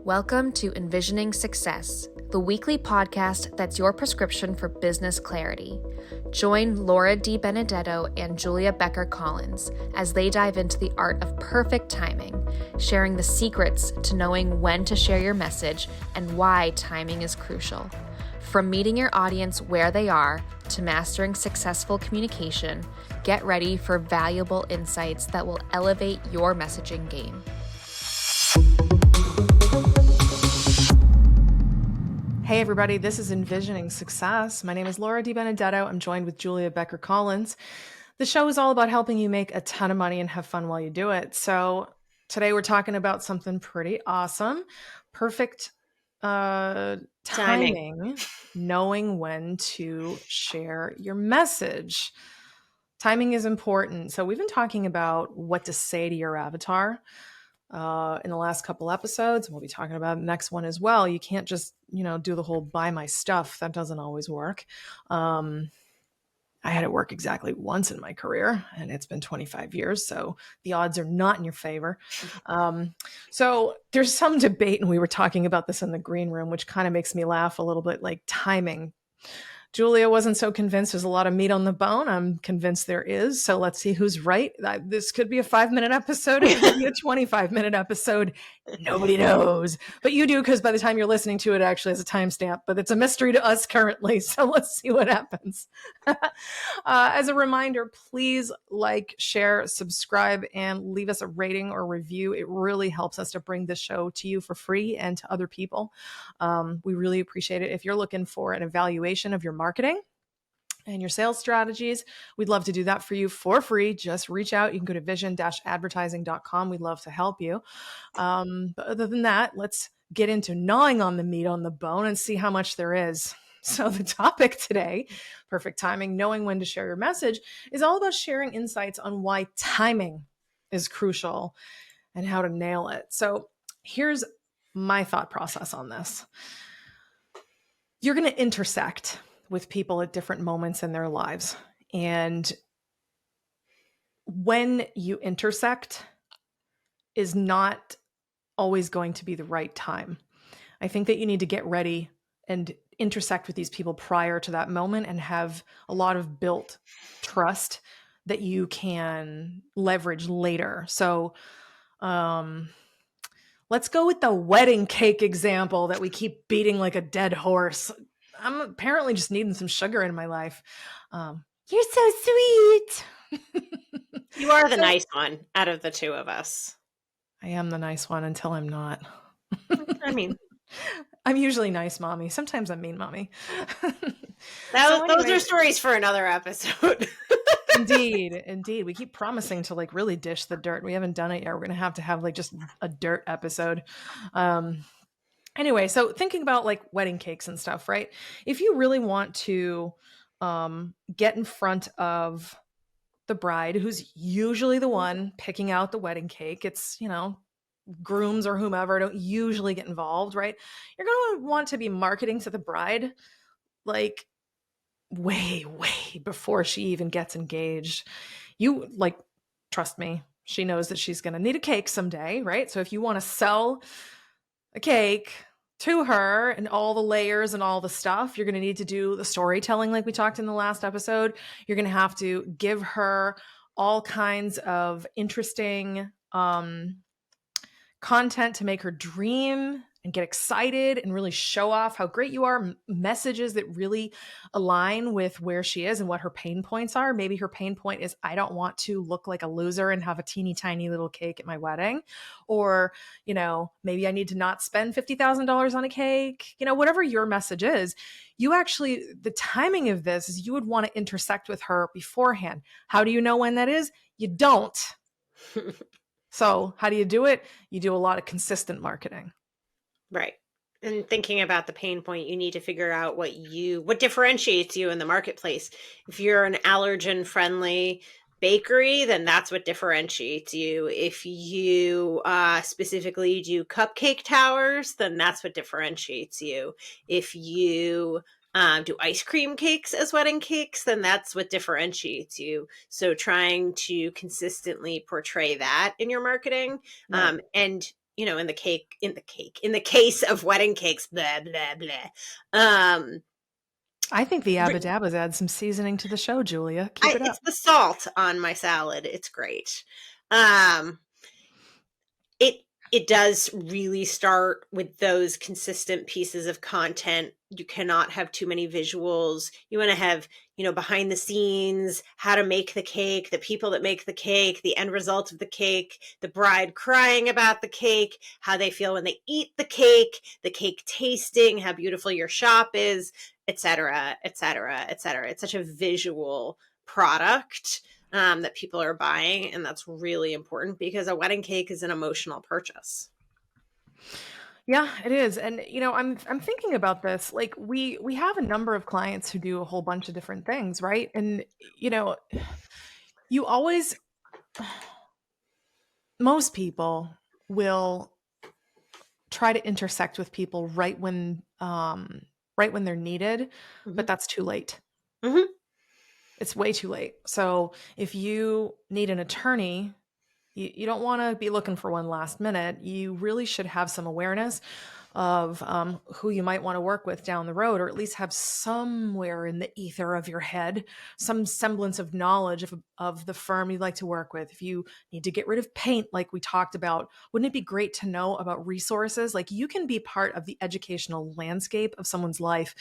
Welcome to enVisioning Success, the weekly podcast that's your prescription for business clarity. Join Laura DiBenedetto and Julia Becker Collins as they dive into the art of perfect timing, sharing the secrets to knowing when to share your message and why timing is crucial. From meeting your audience where they are to mastering successful communication, get ready for valuable insights that will elevate your messaging game. Hey everybody, this is enVisioning Success. My name is Laura DiBenedetto. I'm joined with Julia Becker Collins. The show is all about helping you make a ton of money and have fun while you do it. So today we're talking about something pretty awesome. Perfect timing, knowing when to share your message. Timing is important. So we've been talking about what to say to your avatar in the last couple episodes. We'll be talking about the next one as well. You can't just, do the whole buy my stuff. That doesn't always work. I had it work exactly once in my career, and it's been 25 years. So the odds are not in your favor. So there's some debate, and we were talking about this in the green room, which kind of makes me laugh a little bit, like timing. Julia wasn't so convinced there's a lot of meat on the bone. I'm convinced there is. So let's see who's right. This could be a 5-minute episode. It could be a 25-minute episode. Nobody knows. But you do, because by the time you're listening to it, actually has a timestamp. But it's a mystery to us currently. So let's see what happens. As a reminder, please like, share, subscribe, and leave us a rating or review. It really helps us to bring this show to you for free and to other people. We really appreciate it. If you're looking for an evaluation of your marketing and your sales strategies, we'd love to do that for you for free. Just reach out. You can go to vision-advertising.com. We'd love to help you. But other than that, let's get into gnawing on the meat on the bone and see how much there is. So the topic today, perfect timing, knowing when to share your message, is all about sharing insights on why timing is crucial and how to nail it. So here's my thought process on this. You're going to intersect with people at different moments in their lives. And when you intersect is not always going to be the right time. I think that you need to get ready and intersect with these people prior to that moment and have a lot of built trust that you can leverage later. So, let's go with the wedding cake example that we keep beating like a dead horse. I'm apparently just needing some sugar in my life. You're so sweet. You are the nice one out of the two of us. I am the nice one until I'm not. I mean, I'm usually nice mommy. Sometimes I'm mean mommy. Those are stories for another episode. Indeed. We keep promising to like really dish the dirt. We haven't done it yet. We're going to have like just a dirt episode. Anyway, so thinking about like wedding cakes and stuff, right? If you really want to get in front of the bride, who's usually the one picking out the wedding cake, it's, grooms or whomever don't usually get involved, right? You're going to want to be marketing to the bride like way before she even gets engaged. You like, trust me, she knows that she's going to need a cake someday, right? So if you want to sell a cake to her and all the layers and all the stuff, you're going to need to do the storytelling like we talked in the last episode. You're going to have to give her all kinds of interesting content to make her dream and get excited and really show off how great you are. Messages that really align with where she is and what her pain points are. Maybe her pain point is, I don't want to look like a loser and have a teeny tiny little cake at my wedding. Or, maybe I need to not spend $50,000 on a cake. Whatever your message is, the timing of this is you would want to intersect with her beforehand. How do you know when that is? You don't. So how do you do it? You do a lot of consistent marketing. Right. And thinking about the pain point, you need to figure out what differentiates you in the marketplace. If you're an allergen-friendly bakery, then that's what differentiates you. If you specifically do cupcake towers, then that's what differentiates you. If you do ice cream cakes as wedding cakes, then that's what differentiates you. So trying to consistently portray that in your marketing. Right. And in the case of wedding cakes, blah, blah, blah. I think the Abba Dabbas add some seasoning to the show, Julia. Keep it up. It's the salt on my salad. It's great. Um, it does really start with those consistent pieces of content. You cannot have too many visuals. You want to have, behind the scenes, how to make the cake, the people that make the cake, the end result of the cake, the bride crying about the cake, how they feel when they eat the cake tasting, how beautiful your shop is, etc., etc., etc. It's such a visual product that people are buying. And that's really important because a wedding cake is an emotional purchase. Yeah, it is. And I'm thinking about this. Like we have a number of clients who do a whole bunch of different things, right? And you always most people will try to intersect with people right when they're needed, but that's too late. Mm-hmm. It's way too late. So if you need an attorney, you don't want to be looking for one last minute. You really should have some awareness of who you might want to work with down the road, or at least have somewhere in the ether of your head some semblance of knowledge of the firm you'd like to work with. If you need to get rid of paint, like we talked about, wouldn't it be great to know about resources? Like you can be part of the educational landscape of someone's life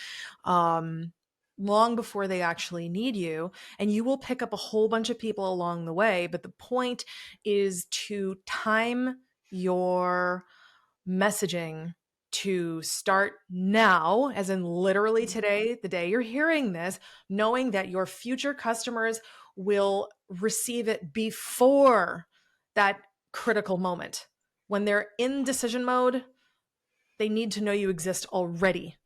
long before they actually need you, and you will pick up a whole bunch of people along the way. But the point is to time your messaging to start now, as in literally today, the day you're hearing this, knowing that your future customers will receive it before that critical moment. When they're in decision mode, they need to know you exist already.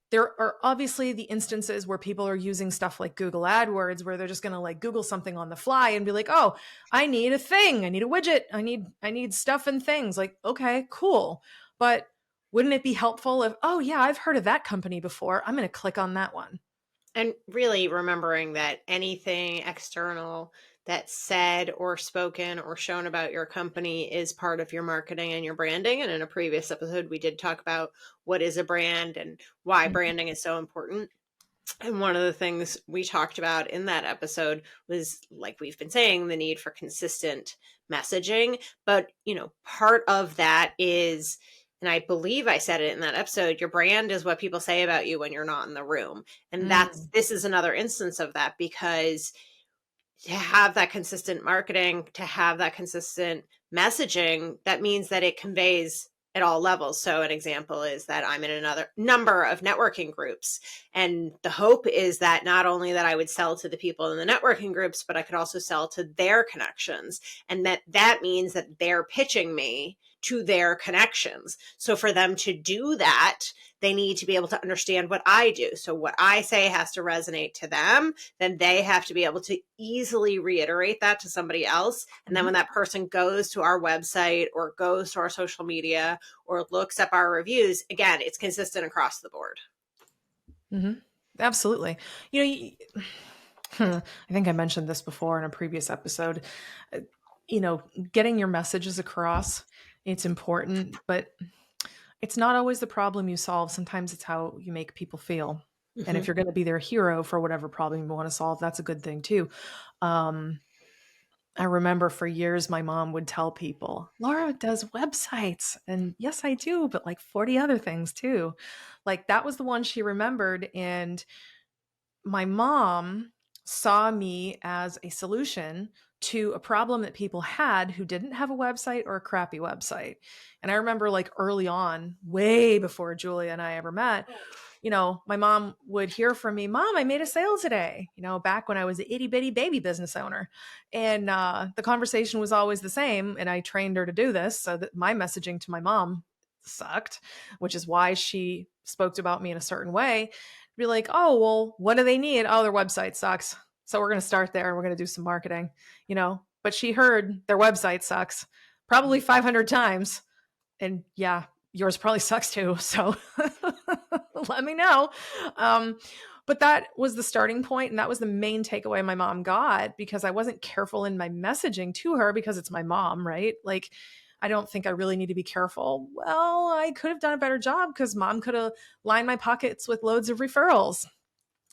There are obviously the instances where people are using stuff like Google AdWords, where they're just going to like Google something on the fly and be like, oh, I need a thing. I need a widget. I need stuff and things. Like, okay, cool. But wouldn't it be helpful if, oh yeah, I've heard of that company before. I'm going to click on that one. And really remembering that anything external that's said or spoken or shown about your company is part of your marketing and your branding. And in a previous episode, we did talk about what is a brand and why branding is so important. And one of the things we talked about in that episode was, like we've been saying, the need for consistent messaging. But, part of that is, and I believe I said it in that episode, your brand is what people say about you when you're not in the room. And this is another instance of that, because to have that consistent marketing, to have that consistent messaging, that means that it conveys at all levels. So an example is that I'm in another number of networking groups. And the hope is that not only that I would sell to the people in the networking groups, but I could also sell to their connections. And that means that they're pitching me to their connections. So for them to do that, they need to be able to understand what I do. So what I say has to resonate to them. Then they have to be able to easily reiterate that to somebody else. And then when that person goes to our website or goes to our social media or looks up our reviews, again, it's consistent across the board. Mm-hmm. Absolutely. I think I mentioned this before in a previous episode. Getting your messages across, it's important, but it's not always the problem you solve. Sometimes it's how you make people feel. Mm-hmm. And if you're going to be their hero for whatever problem you want to solve, that's a good thing too. I remember for years, my mom would tell people, Laura does websites. And yes, I do, but like 40 other things too. Like that was the one she remembered. And my mom saw me as a solution to a problem that people had who didn't have a website or a crappy website. And I remember like early on, way before Julia and I ever met, my mom would hear from me, Mom, I made a sale today, back when I was an itty bitty baby business owner. And the conversation was always the same. And I trained her to do this so that my messaging to my mom sucked, which is why she spoke about me in a certain way. Be like, oh, well, what do they need? Oh, their website sucks. So we're going to start there and we're going to do some marketing, but she heard their website sucks probably 500 times. And yeah, yours probably sucks too. So let me know. But that was the starting point. And that was the main takeaway my mom got, because I wasn't careful in my messaging to her, because it's my mom, right? Like, I don't think I really need to be careful. Well, I could have done a better job because mom could have lined my pockets with loads of referrals.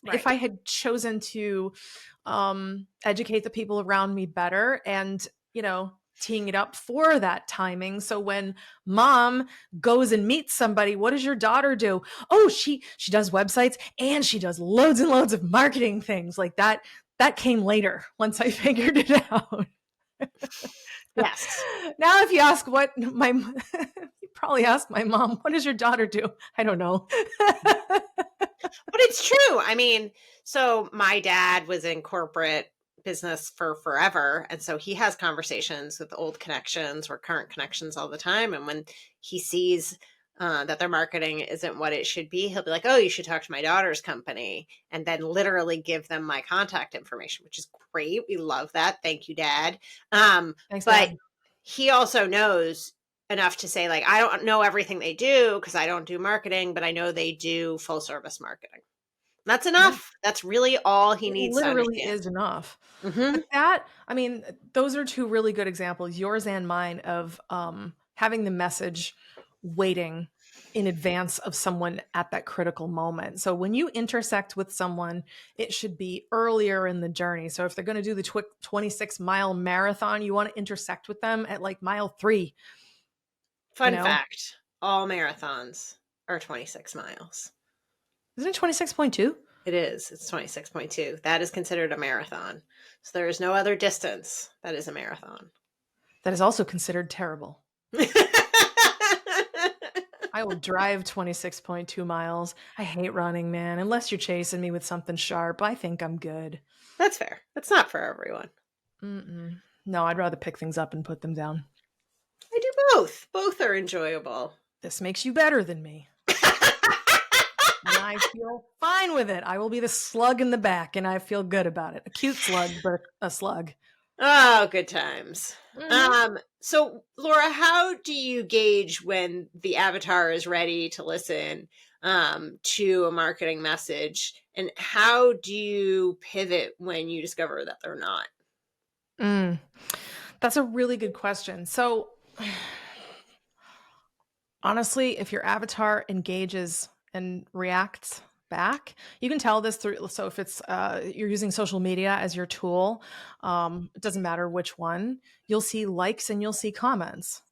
Right. If I had chosen to educate the people around me better and, teeing it up for that timing. So when mom goes and meets somebody, what does your daughter do? Oh, she does websites and she does loads and loads of marketing things like that. That came later once I figured it out. Yes. Now, if you ask you probably ask my mom, what does your daughter do? I don't know. But it's true. I mean, so my dad was in corporate business for forever. And so he has conversations with old connections or current connections all the time. And when he sees that their marketing isn't what it should be, he'll be like, oh, you should talk to my daughter's company, and then literally give them my contact information, which is great. We love that. Thank you, Dad. Thanks, But Dad. he also knows enough to say, like, I don't know everything they do because I don't do marketing, but I know they do full service marketing. That's enough. That's really all he It needs to literally understand. is enough. Mm-hmm. But those are two really good examples, yours and mine, of having the message waiting in advance of someone at that critical moment. So when you intersect with someone, it should be earlier in the journey. So if they're going to do the 26-mile marathon, you want to intersect with them at like mile 3. Fun fact, all marathons are 26 miles. Isn't it 26.2? It is. It's 26.2. That is considered a marathon. So there is no other distance that is a marathon. That is also considered terrible. I will drive 26.2 miles. I hate running, man. Unless you're chasing me with something sharp, I think I'm good. That's fair. That's not for everyone. No, I'd rather pick things up and put them down. I do both. Both are enjoyable. This makes you better than me. And I feel fine with it. I will be the slug in the back, and I feel good about it. A cute slug, but a slug. Oh, good times. So Laura, how do you gauge when the avatar is ready to listen to a marketing message, and how do you pivot when you discover that they're not? That's a really good question. So honestly, if your avatar engages and reacts back, you can tell this through. So if it's you're using social media as your tool, it doesn't matter which one, you'll see likes and you'll see comments.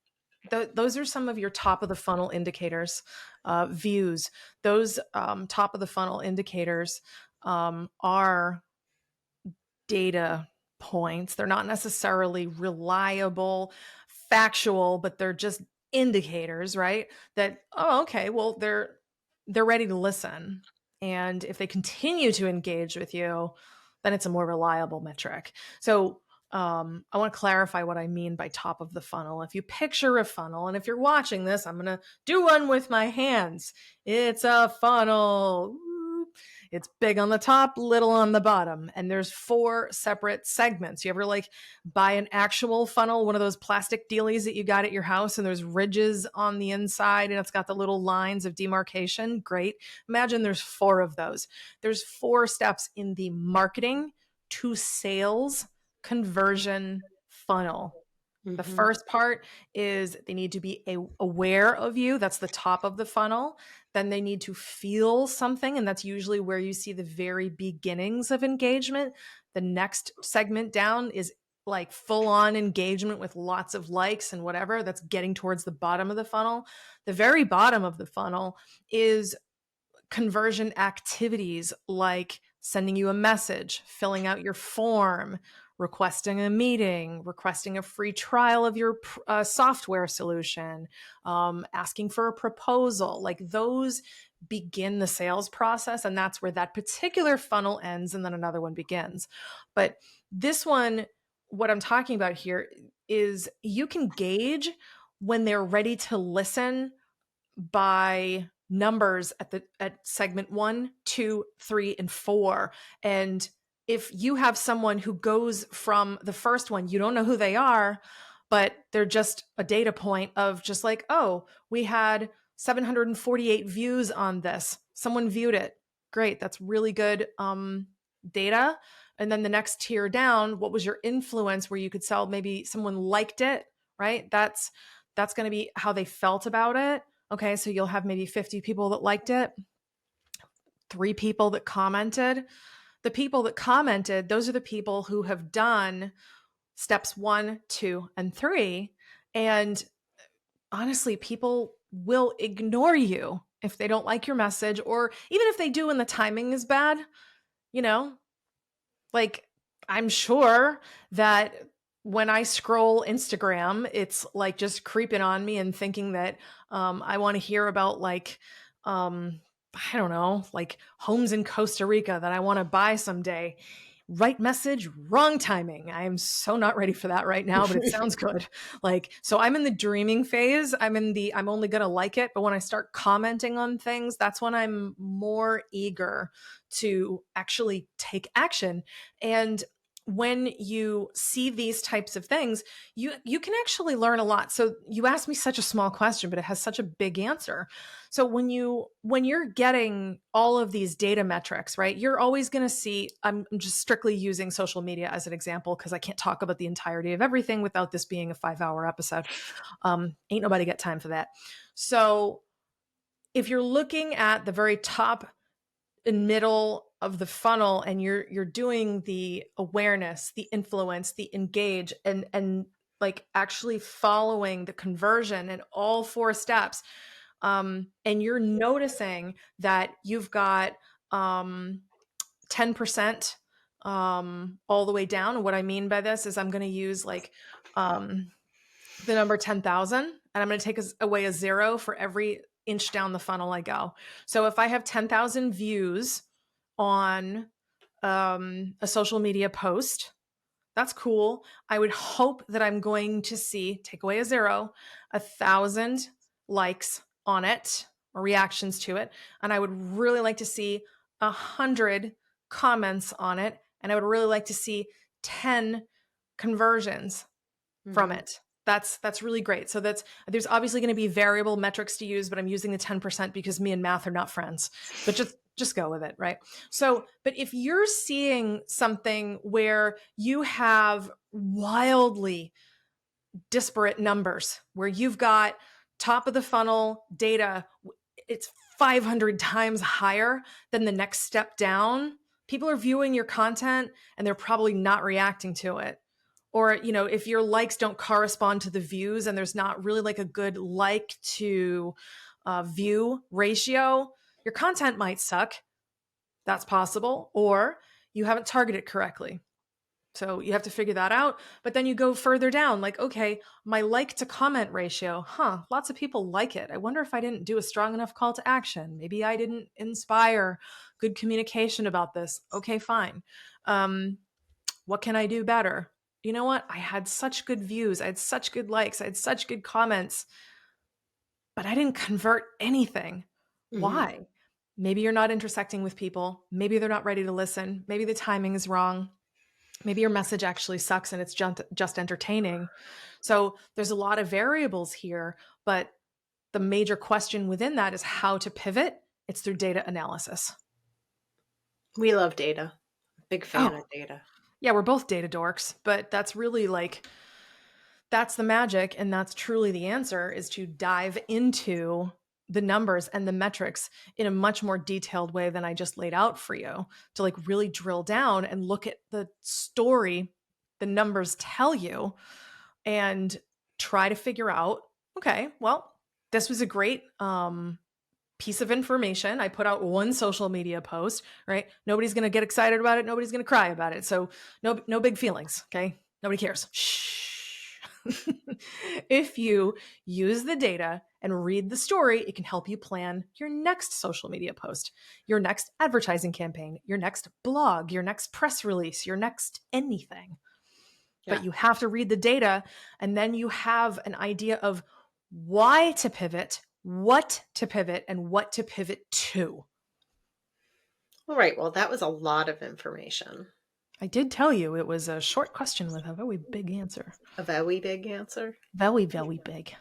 Those are some of your top of the funnel indicators. Views, those top of the funnel indicators are data points. They're not necessarily reliable, factual, but they're just indicators, right? That, oh, okay, well, they're ready to listen. And if they continue to engage with you, then it's a more reliable metric. So I want to clarify what I mean by top of the funnel. If you picture a funnel, and if you're watching this, I'm going to do one with my hands. It's a funnel. It's big on the top, little on the bottom. And there's 4 separate segments. You ever like buy an actual funnel, one of those plastic dealies that you got at your house, and there's ridges on the inside and it's got the little lines of demarcation? Great. Imagine there's 4 of those. There's 4 steps in the marketing to sales conversion funnel. The first part is they need to be aware of you. That's the top of the funnel. Then they need to feel something. And that's usually where you see the very beginnings of engagement. The next segment down is like full on engagement with lots of likes and whatever. That's getting towards the bottom of the funnel. The very bottom of the funnel is conversion activities like sending you a message, filling out your form, requesting a meeting, requesting a free trial of your software solution, asking for a proposal. Like those begin the sales process. And that's where that particular funnel ends. And then another one begins. But this one, what I'm talking about here is you can gauge when they're ready to listen by numbers at segment 1, 2, 3, and 4. And if you have someone who goes from the first one, you don't know who they are, but they're just a data point of just like, oh, we had 748 views on this. Someone viewed it. Great. That's really good data. And then the next tier down, what was your influence where you could sell? Maybe someone liked it, right? That's That's going to be how they felt about it. Okay. So you'll have maybe 50 people that liked it, 3 people that commented. The people that commented, those are the people who have done steps 1, 2, and 3. And honestly, people will ignore you if they don't like your message, or even if they do and the timing is bad, you know, like I'm sure that when I scroll Instagram, it's like just creeping on me and thinking that I want to hear about like, I don't know, like homes in Costa Rica that I want to buy someday. Right message, wrong timing. I am so not ready for that right now, but it sounds good. Like, so I'm in the dreaming phase. I'm only going to like it. But when I start commenting on things, that's when I'm more eager to actually take action. And when you see these types of things, you can actually learn a lot. So you asked me such a small question, but it has such a big answer. So when you're getting all of these data metrics, right, you're always going to see, I'm just strictly using social media as an example because I can't talk about the entirety of everything without this being a 5-hour episode. Ain't nobody got time for that. So if you're looking at the very top and middle of the funnel and you're doing the awareness, the influence, the engage, and like actually following the conversion in all 4 steps, and you're noticing that you've got 10% all the way down. And what I mean by this is I'm going to use like the number 10,000, and I'm going to take away a 0 for every inch down the funnel I go. So if I have 10,000 views on a social media post, that's cool. I would hope that I'm going to see, take away a 0, 1,000 likes on it or reactions to it. And I would really like to see 100 comments on it. And I would really like to see 10 conversions from it. That's really great. So there's obviously going to be variable metrics to use, but I'm using the 10% because me and math are not friends, but just go with it. Right. So, but if you're seeing something where you have wildly disparate numbers, where you've got top of the funnel data, it's 500 times higher than the next step down, people are viewing your content and they're probably not reacting to it. Or, if your likes don't correspond to the views and there's not really like a good like to view ratio, your content might suck. That's possible. Or you haven't targeted correctly. So you have to figure that out. But then you go further down, like, okay, my like to comment ratio, lots of people like it. I wonder if I didn't do a strong enough call to action. Maybe I didn't inspire good communication about this. Okay, fine. What can I do better? You know what? I had such good views. I had such good likes. I had such good comments, but I didn't convert anything. Why? Maybe you're not intersecting with people. Maybe they're not ready to listen. Maybe the timing is wrong. Maybe your message actually sucks and it's just entertaining. So there's a lot of variables here, but the major question within that is how to pivot. It's through data analysis. We love data. Big fan of data. Yeah, we're both data dorks, but that's really that's the magic. And that's truly the answer, is to dive into the numbers and the metrics in a much more detailed way than I just laid out for you, to like really drill down and look at the story the numbers tell you and try to figure out, okay, well, this was a great piece of information. I put out one social media post, right? Nobody's going to get excited about it. Nobody's going to cry about it. So no big feelings. Okay. Nobody cares. Shh. If you use the data and read the story, it can help you plan your next social media post, your next advertising campaign, your next blog, your next press release, your next anything. Yeah. But you have to read the data, and then you have an idea of why to pivot, what to pivot, and what to pivot to. All right. Well, that was a lot of information. I did tell you it was a short question with a very big answer. A very big answer? Very, very big.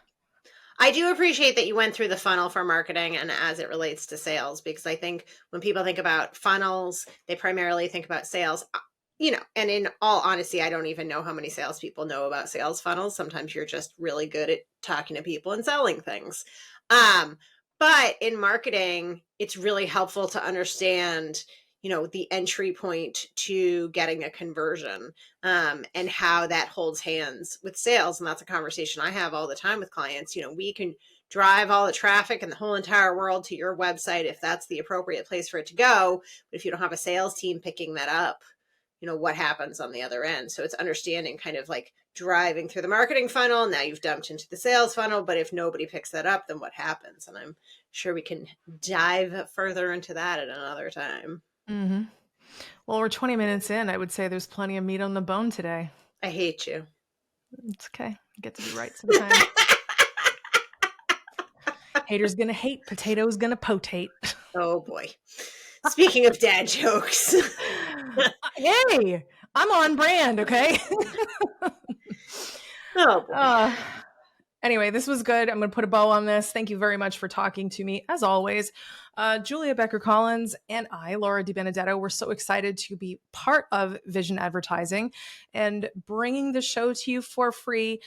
I do appreciate that you went through the funnel for marketing and as it relates to sales, because I think when people think about funnels, they primarily think about sales. and in all honesty, I don't even know how many salespeople know about sales funnels. Sometimes you're just really good at talking to people and selling things. But in marketing, it's really helpful to understand, the entry point to getting a conversion, and how that holds hands with sales. And that's a conversation I have all the time with clients. We can drive all the traffic in the whole entire world to your website if that's the appropriate place for it to go. But if you don't have a sales team picking that up, what happens on the other end. So it's understanding kind of like driving through the marketing funnel. Now you've dumped into the sales funnel, but if nobody picks that up, then what happens? And I'm sure we can dive further into that at another time. Mm-hmm. Well, we're 20 minutes in. I would say there's plenty of meat on the bone today. I hate you. It's okay. You get to be right sometimes. Haters gonna hate, potatoes gonna potate. Oh boy. Speaking of dad jokes. Hey, I'm on brand, okay? Oh boy. Anyway, this was good. I'm going to put a bow on this. Thank you very much for talking to me, as always. Julia Becker Collins and I, Laura DiBenedetto, we're so excited to be part of Vision Advertising and bringing the show to you for free.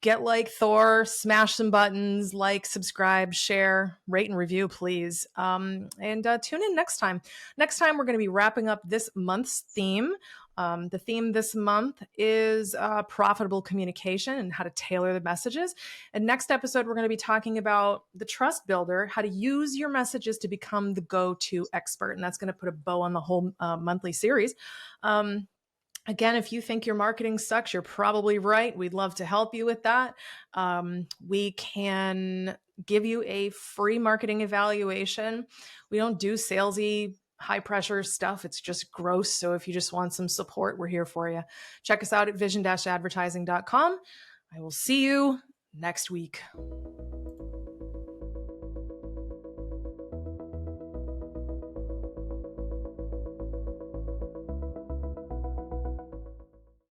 Get like Thor, smash some buttons, like, subscribe, share, rate, and review, please. And tune in next time. Next time, we're going to be wrapping up this month's theme. The theme this month is profitable communication and how to tailor the messages. And next episode, we're going to be talking about the trust builder, how to use your messages to become the go-to expert. And that's going to put a bow on the whole monthly series. Again, if you think your marketing sucks, you're probably right. We'd love to help you with that. We can give you a free marketing evaluation. We don't do salesy, high pressure stuff. It's just gross. So if you just want some support, we're here for you. Check us out at vision-advertising.com. I will see you next week.